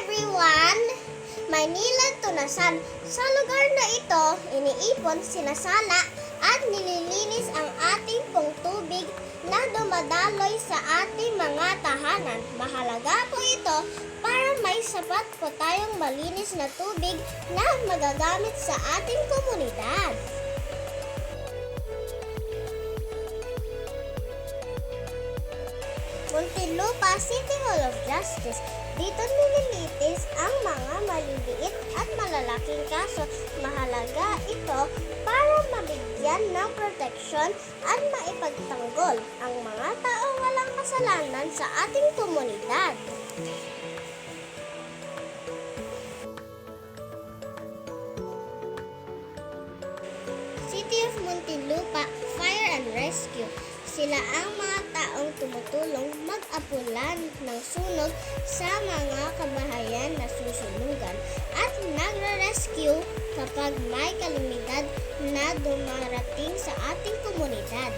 everyone! Maynila Tunasan. Sa lugar na ito, iniipon, sinasala at nililinis ang ating pong tubig na dumadaloy sa ating mga tahanan. Mahalaga po ito para may sapat po tayong malinis na tubig na magagamit sa ating komunidad. Muntinlupa City Hall of Justice. Dito nililitis ang mga maliliit at malalaking kaso. Mahalaga ito para mabigyan ng proteksyon at maipagtanggol ang mga taong walang kasalanan sa ating komunidad. City of Muntinlupa Fire and Rescue. Sila ang mga taong tumutulong mag-apulan ng sunog sa mga kabahayan na susunugan at nagre-rescue kapag may kalamidad na dumarating sa ating komunidad.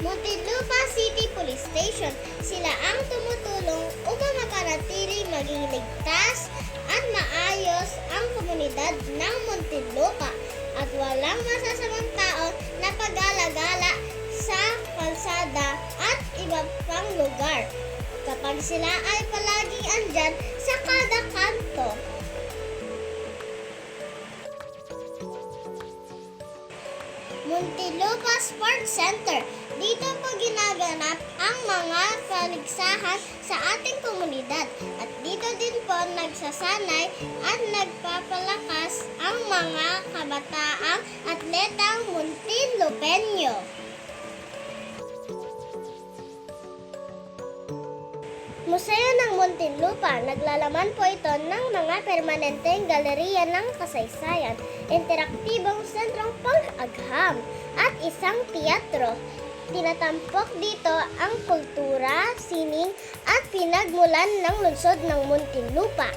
Muntinlupa City Police Station. Sila ang tumutulong upang mapanatili maging ligtas at maayos ang komunidad ng Muntinlupa at walang masasamang tao na pag-alagala sa kalsada at iba pang lugar kapag sila ay palaging andyan sa kada kanto. Muntinlupa Sports Center. Dito po ginaganap ang mga paligsahan sa ating komunidad at dito din po nagsasanay at nagpapalakas ang mga kabataang atletang Muntinlupeño. Museo ng Muntinlupa. Naglalaman po ito ng mga permanenteng galeriya ng kasaysayan, interaktibong sentrong pang-agham at isang teatro. Tinatampok dito ang kultura, sining at pinagmulan ng lungsod ng Muntinlupa.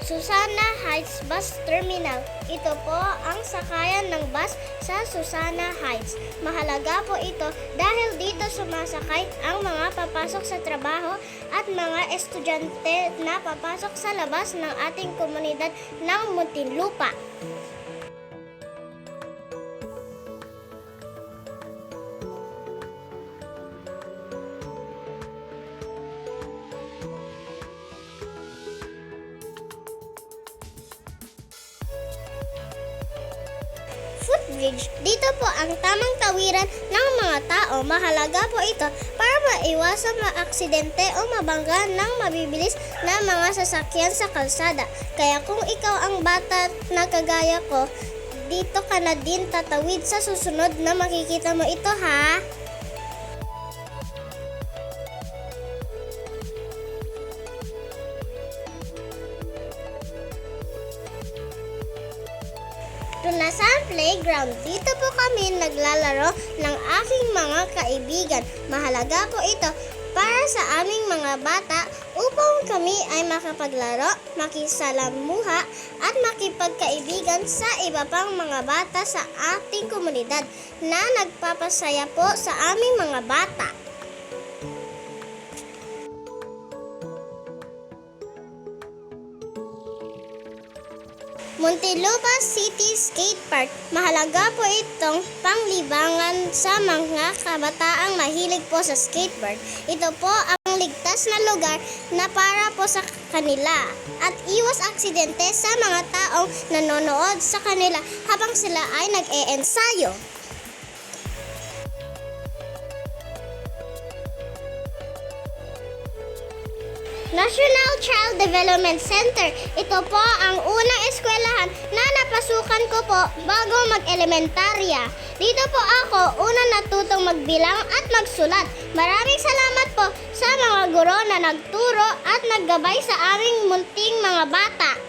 Susana Heights Bus Terminal. Ito po ang sakayan ng bus sa Susana Heights. Mahalaga po ito dahil dito sumasakay ang mga papasok sa trabaho at mga estudyante na papasok sa labas ng ating komunidad ng Muntinlupa. Footbridge. Dito po ang tamang tawiran ng mga tao. Mahalaga po ito para maiwasan maaksidente o mabangga ng mabibilis na mga sasakyan sa kalsada. Kaya kung ikaw ang bata na kagaya ko, dito ka na din tatawid sa susunod na makikita mo ito, ha? Tunasan Playground. Dito po kami naglalaro ng aking mga kaibigan. Mahalaga po ito para sa aming mga bata upang kami ay makapaglaro, makisalamuha at makipagkaibigan sa iba pang mga bata sa ating komunidad na nagpapasaya po sa aming mga bata. Muntinlupa City Skate Park. Mahalaga po itong panglibangan sa mga kabataang mahilig po sa skateboard. Ito po ang ligtas na lugar na para po sa kanila at iwas aksidente sa mga taong nanonood sa kanila habang sila ay nag-e-ensayo. National Child Development Center. Ito po ang unang eskwelahan na napasukan ko po bago mag-elementarya. Dito po ako unang natutong magbilang at magsulat. Maraming salamat po sa mga guro na nagturo at naggabay sa aming munting mga bata.